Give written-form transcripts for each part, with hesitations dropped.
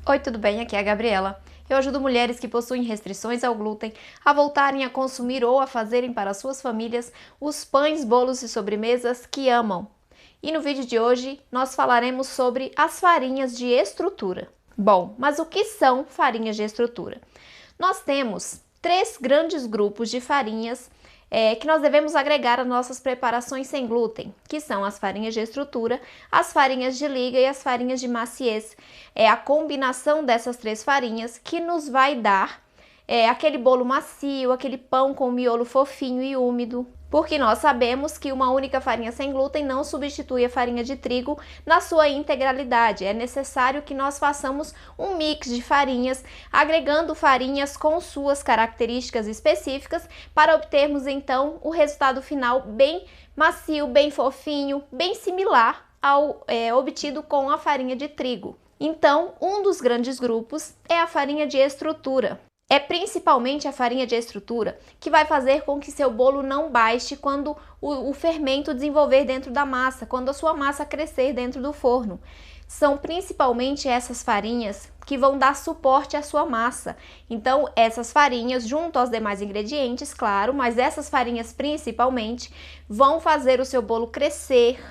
Oi, tudo bem? Aqui é a Gabriela. Eu ajudo mulheres que possuem restrições ao glúten a voltarem a consumir ou a fazerem para suas famílias os pães, bolos e sobremesas que amam. E no vídeo de hoje nós falaremos sobre as farinhas de estrutura. Bom, mas o que são farinhas de estrutura? Nós temos três grandes grupos de farinhas que nós devemos agregar às nossas preparações sem glúten, que são as farinhas de estrutura, as farinhas de liga e as farinhas de maciez. É a combinação dessas três farinhas que nos vai dar aquele bolo macio, aquele pão com miolo fofinho e úmido. Porque nós sabemos que uma única farinha sem glúten não substitui a farinha de trigo na sua integralidade. É necessário que nós façamos um mix de farinhas, agregando farinhas com suas características específicas para obtermos então o resultado final bem macio, bem fofinho, bem similar ao obtido com a farinha de trigo. Então, um dos grandes grupos é a farinha de estrutura. É principalmente a farinha de estrutura que vai fazer com que seu bolo não baixe quando o fermento desenvolver dentro da massa, quando a sua massa crescer dentro do forno. São principalmente essas farinhas que vão dar suporte à sua massa. Então, essas farinhas, junto aos demais ingredientes, claro, mas essas farinhas principalmente, vão fazer o seu bolo crescer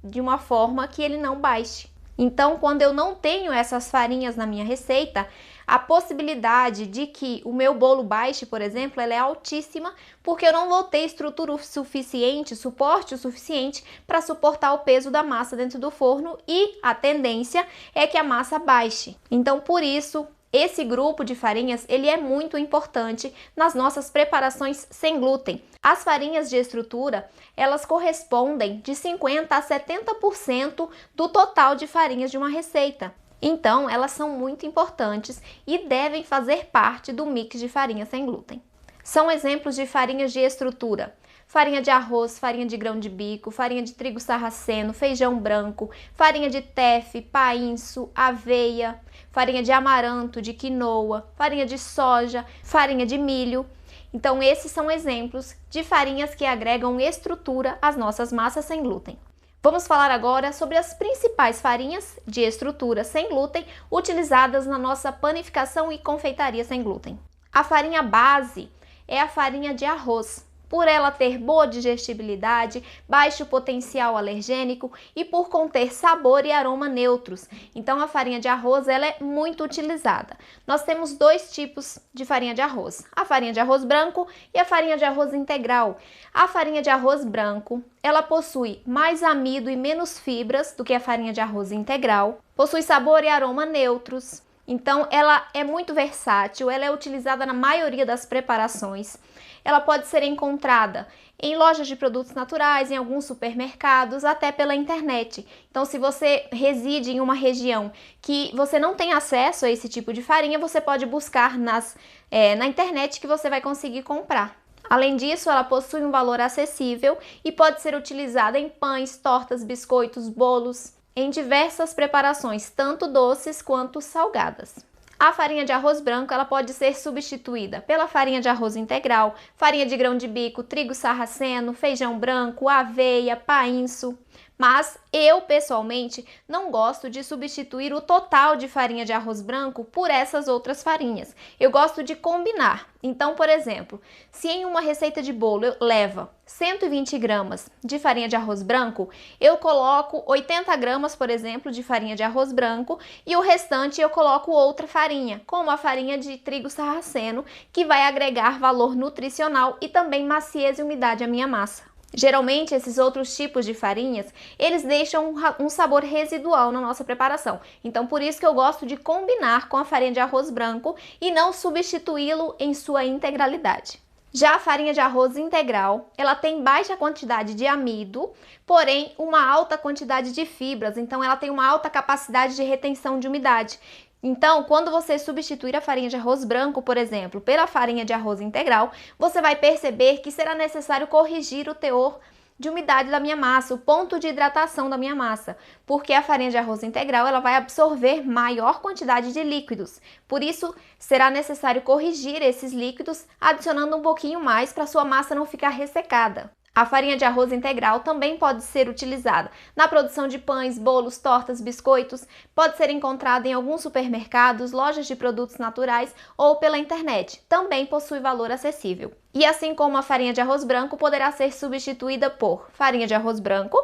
de uma forma que ele não baixe. Então, quando eu não tenho essas farinhas na minha receita, a possibilidade de que o meu bolo baixe, por exemplo, ela é altíssima, porque eu não vou ter estrutura suficiente, suporte o suficiente para suportar o peso da massa dentro do forno e a tendência é que a massa baixe. Então, por isso, esse grupo de farinhas, ele é muito importante nas nossas preparações sem glúten. As farinhas de estrutura, elas correspondem de 50% a 70% do total de farinhas de uma receita. Então, elas são muito importantes e devem fazer parte do mix de farinha sem glúten. São exemplos de farinhas de estrutura: farinha de arroz, farinha de grão de bico, farinha de trigo sarraceno, feijão branco, farinha de tefe, painço, aveia, farinha de amaranto, de quinoa, farinha de soja, farinha de milho. Então, esses são exemplos de farinhas que agregam estrutura às nossas massas sem glúten. Vamos falar agora sobre as principais farinhas de estrutura sem glúten utilizadas na nossa panificação e confeitaria sem glúten. A farinha base é a farinha de arroz, por ela ter boa digestibilidade, baixo potencial alergênico e por conter sabor e aroma neutros. Então, a farinha de arroz ela é muito utilizada. Nós temos dois tipos de farinha de arroz: a farinha de arroz branco e a farinha de arroz integral. A farinha de arroz branco, ela possui mais amido e menos fibras do que a farinha de arroz integral, possui sabor e aroma neutros. Então, ela é muito versátil, ela é utilizada na maioria das preparações. Ela pode ser encontrada em lojas de produtos naturais, em alguns supermercados, até pela internet. Então, se você reside em uma região que você não tem acesso a esse tipo de farinha, você pode buscar na internet que você vai conseguir comprar. Além disso, ela possui um valor acessível e pode ser utilizada em pães, tortas, biscoitos, bolos, em diversas preparações, tanto doces quanto salgadas. A farinha de arroz branco ela pode ser substituída pela farinha de arroz integral, farinha de grão de bico, trigo sarraceno, feijão branco, aveia, painço. Mas eu, pessoalmente, não gosto de substituir o total de farinha de arroz branco por essas outras farinhas. Eu gosto de combinar. Então, por exemplo, se em uma receita de bolo leva 120 gramas de farinha de arroz branco, eu coloco 80 gramas, por exemplo, de farinha de arroz branco e o restante eu coloco outra farinha, como a farinha de trigo sarraceno, que vai agregar valor nutricional e também maciez e umidade à minha massa. Geralmente, esses outros tipos de farinhas, eles deixam um sabor residual na nossa preparação. Então, por isso que eu gosto de combinar com a farinha de arroz branco e não substituí-lo em sua integralidade. Já a farinha de arroz integral, ela tem baixa quantidade de amido, porém uma alta quantidade de fibras, então ela tem uma alta capacidade de retenção de umidade. Então, quando você substituir a farinha de arroz branco, por exemplo, pela farinha de arroz integral, você vai perceber que será necessário corrigir o teor de umidade da minha massa, o ponto de hidratação da minha massa, porque a farinha de arroz integral ela vai absorver maior quantidade de líquidos. Por isso, será necessário corrigir esses líquidos, adicionando um pouquinho mais para sua massa não ficar ressecada. A farinha de arroz integral também pode ser utilizada na produção de pães, bolos, tortas, biscoitos. Pode ser encontrada em alguns supermercados, lojas de produtos naturais ou pela internet. Também possui valor acessível. E assim como a farinha de arroz branco, poderá ser substituída por farinha de arroz branco,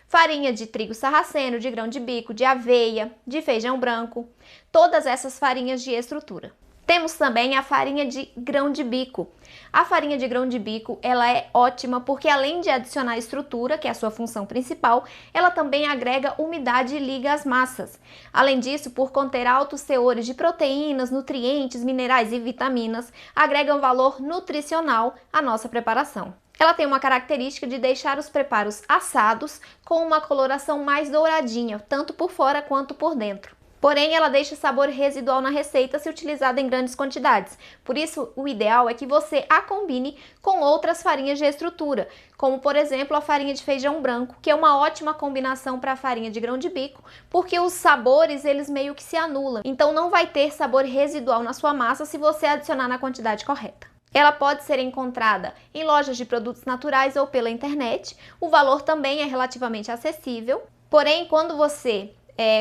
farinha de trigo sarraceno, de grão de bico, de aveia, de feijão branco. Todas essas farinhas de estrutura. Temos também a farinha de grão de bico. A farinha de grão de bico, ela é ótima porque além de adicionar estrutura, que é a sua função principal, ela também agrega umidade e liga as massas. Além disso, por conter altos teores de proteínas, nutrientes, minerais e vitaminas, agrega um valor nutricional à nossa preparação. Ela tem uma característica de deixar os preparos assados com uma coloração mais douradinha, tanto por fora quanto por dentro. Porém, ela deixa sabor residual na receita se utilizada em grandes quantidades. Por isso, o ideal é que você a combine com outras farinhas de estrutura, como por exemplo a farinha de feijão branco, que é uma ótima combinação para a farinha de grão de bico, porque os sabores eles meio que se anulam. Então não vai ter sabor residual na sua massa se você adicionar na quantidade correta. Ela pode ser encontrada em lojas de produtos naturais ou pela internet. O valor também é relativamente acessível. Porém, quando você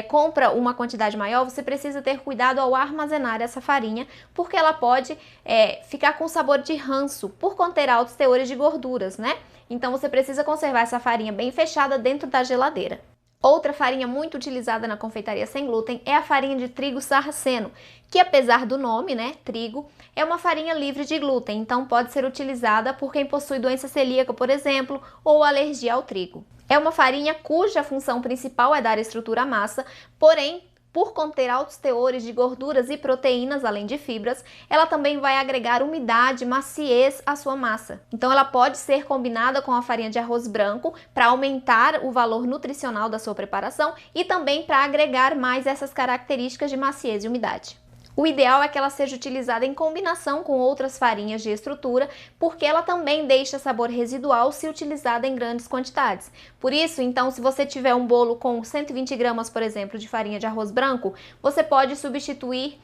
compra uma quantidade maior, você precisa ter cuidado ao armazenar essa farinha, porque ela pode ficar com sabor de ranço, por conter altos teores de gorduras, né? Então você precisa conservar essa farinha bem fechada dentro da geladeira. Outra farinha muito utilizada na confeitaria sem glúten é a farinha de trigo sarraceno, que apesar do nome, né, trigo, é uma farinha livre de glúten, então pode ser utilizada por quem possui doença celíaca, por exemplo, ou alergia ao trigo. É uma farinha cuja função principal é dar estrutura à massa, porém, por conter altos teores de gorduras e proteínas, além de fibras, ela também vai agregar umidade, maciez à sua massa. Então ela pode ser combinada com a farinha de arroz branco para aumentar o valor nutricional da sua preparação e também para agregar mais essas características de maciez e umidade. O ideal é que ela seja utilizada em combinação com outras farinhas de estrutura, porque ela também deixa sabor residual se utilizada em grandes quantidades. Por isso, então, se você tiver um bolo com 120 gramas, por exemplo, de farinha de arroz branco, você pode substituir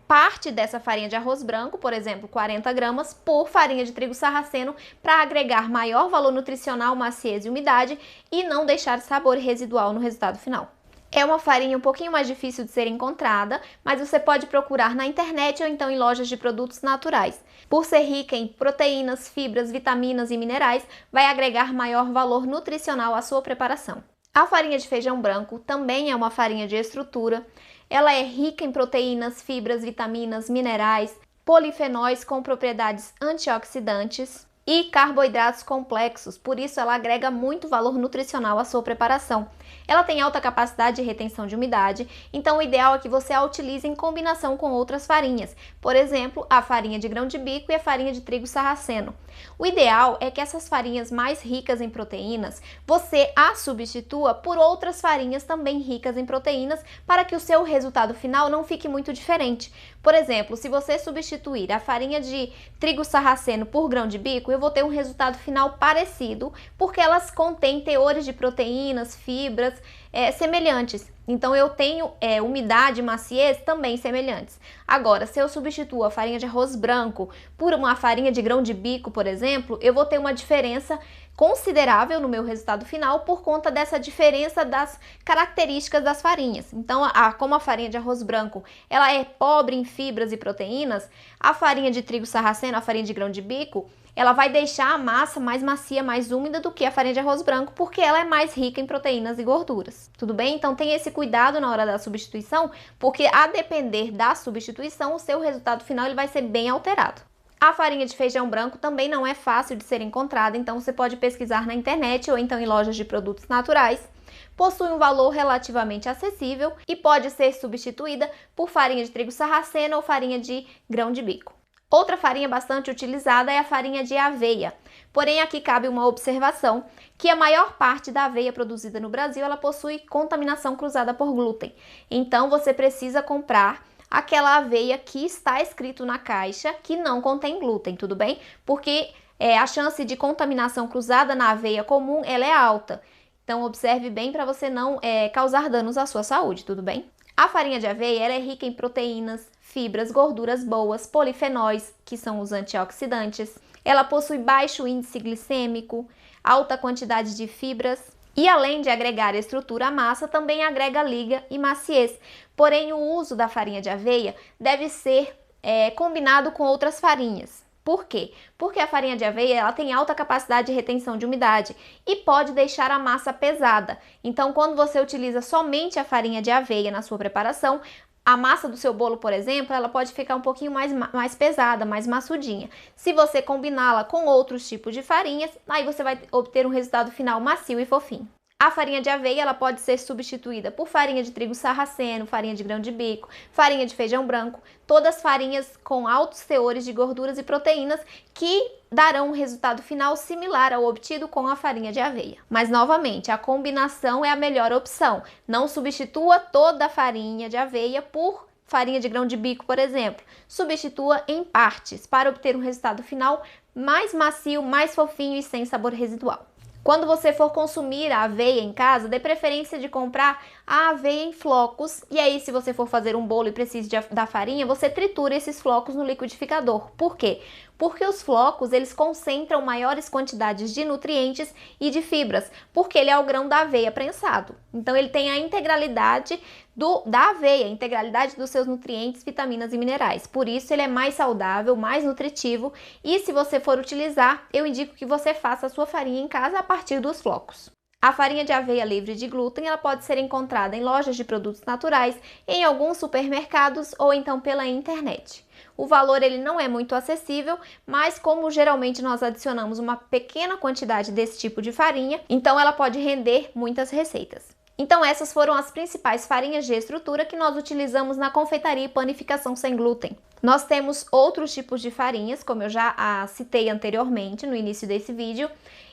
parte dessa farinha de arroz branco, por exemplo, 40 gramas, por farinha de trigo sarraceno para agregar maior valor nutricional, maciez e umidade e não deixar sabor residual no resultado final. É uma farinha um pouquinho mais difícil de ser encontrada, mas você pode procurar na internet ou então em lojas de produtos naturais. Por ser rica em proteínas, fibras, vitaminas e minerais, vai agregar maior valor nutricional à sua preparação. A farinha de feijão branco também é uma farinha de estrutura. Ela é rica em proteínas, fibras, vitaminas, minerais, polifenóis com propriedades antioxidantes e carboidratos complexos, por isso ela agrega muito valor nutricional à sua preparação. Ela tem alta capacidade de retenção de umidade, então o ideal é que você a utilize em combinação com outras farinhas, por exemplo, a farinha de grão de bico e a farinha de trigo sarraceno. O ideal é que essas farinhas mais ricas em proteínas, você as substitua por outras farinhas também ricas em proteínas, para que o seu resultado final não fique muito diferente. Por exemplo, se você substituir a farinha de trigo sarraceno por grão de bico, eu vou ter um resultado final parecido, porque elas contêm teores de proteínas, fibras semelhantes. Então eu tenho umidade e maciez também semelhantes. Agora, se eu substituo a farinha de arroz branco por uma farinha de grão de bico, por exemplo, eu vou ter uma diferença considerável no meu resultado final por conta dessa diferença das características das farinhas. Então, como a farinha de arroz branco ela é pobre em fibras e proteínas, a farinha de trigo sarraceno, a farinha de grão de bico, ela vai deixar a massa mais macia, mais úmida do que a farinha de arroz branco, porque ela é mais rica em proteínas e gorduras. Tudo bem? Então tenha esse cuidado na hora da substituição, porque a depender da substituição, o seu resultado final ele vai ser bem alterado. A farinha de feijão branco também não é fácil de ser encontrada, então você pode pesquisar na internet ou então em lojas de produtos naturais. Possui um valor relativamente acessível e pode ser substituída por farinha de trigo sarraceno ou farinha de grão de bico. Outra farinha bastante utilizada é a farinha de aveia. Porém, aqui cabe uma observação, que a maior parte da aveia produzida no Brasil, ela possui contaminação cruzada por glúten. Então, você precisa comprar aquela aveia que está escrito na caixa que não contém glúten, tudo bem? Porque a chance de contaminação cruzada na aveia comum, ela é alta. Então, observe bem para você não causar danos à sua saúde, tudo bem? A farinha de aveia ela é rica em proteínas, fibras, gorduras boas, polifenóis, que são os antioxidantes. Ela possui baixo índice glicêmico, alta quantidade de fibras. E além de agregar estrutura à massa, também agrega liga e maciez. Porém, o uso da farinha de aveia deve ser combinado com outras farinhas. Por quê? Porque a farinha de aveia ela tem alta capacidade de retenção de umidade e pode deixar a massa pesada. Então, quando você utiliza somente a farinha de aveia na sua preparação, a massa do seu bolo, por exemplo, ela pode ficar um pouquinho mais pesada, mais maçudinha. Se você combiná-la com outros tipos de farinhas, aí você vai obter um resultado final macio e fofinho. A farinha de aveia ela pode ser substituída por farinha de trigo sarraceno, farinha de grão de bico, farinha de feijão branco, todas farinhas com altos teores de gorduras e proteínas que darão um resultado final similar ao obtido com a farinha de aveia. Mas novamente, a combinação é a melhor opção. Não substitua toda a farinha de aveia por farinha de grão de bico, por exemplo. Substitua em partes para obter um resultado final mais macio, mais fofinho e sem sabor residual. Quando você for consumir a aveia em casa, dê preferência de comprar a aveia em flocos. E aí, se você for fazer um bolo e precise da farinha, você tritura esses flocos no liquidificador. Por quê? Porque os flocos, eles concentram maiores quantidades de nutrientes e de fibras, porque ele é o grão da aveia prensado. Então, ele tem a integralidade da aveia, a integralidade dos seus nutrientes, vitaminas e minerais. Por isso, ele é mais saudável, mais nutritivo. E se você for utilizar, eu indico que você faça a sua farinha em casa a partir dos flocos. A farinha de aveia livre de glúten ela pode ser encontrada em lojas de produtos naturais, em alguns supermercados ou então pela internet. O valor ele não é muito acessível, mas como geralmente nós adicionamos uma pequena quantidade desse tipo de farinha, então ela pode render muitas receitas. Então essas foram as principais farinhas de estrutura que nós utilizamos na confeitaria e panificação sem glúten. Nós temos outros tipos de farinhas, como eu já citei anteriormente no início desse vídeo,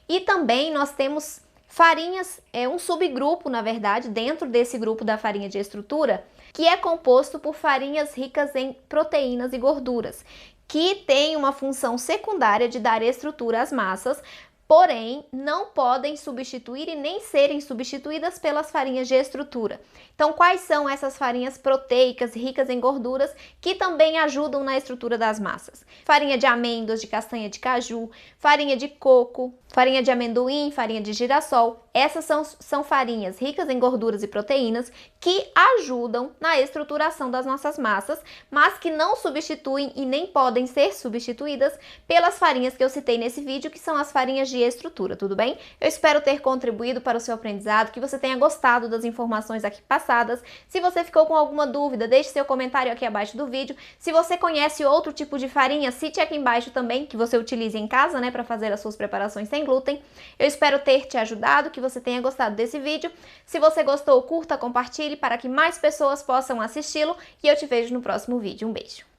e também nós temos farinhas, um subgrupo, na verdade, dentro desse grupo da farinha de estrutura, que é composto por farinhas ricas em proteínas e gorduras, que tem uma função secundária de dar estrutura às massas, porém não podem substituir e nem serem substituídas pelas farinhas de estrutura. Então, quais são essas farinhas proteicas ricas em gorduras que também ajudam na estrutura das massas? Farinha de amêndoas, de castanha de caju, farinha de coco, farinha de amendoim, farinha de girassol. Essas são farinhas ricas em gorduras e proteínas que ajudam na estruturação das nossas massas, mas que não substituem e nem podem ser substituídas pelas farinhas que eu citei nesse vídeo, que são as farinhas de estrutura, tudo bem? Eu espero ter contribuído para o seu aprendizado, que você tenha gostado das informações aqui passadas. Se você ficou com alguma dúvida, deixe seu comentário aqui abaixo do vídeo. Se você conhece outro tipo de farinha, cite aqui embaixo também, que você utilize em casa, né, para fazer as suas preparações sem glúten. Eu espero ter te ajudado, que você tenha gostado desse vídeo. Se você gostou, curta, compartilhe para que mais pessoas possam assisti-lo e eu te vejo no próximo vídeo. Um beijo!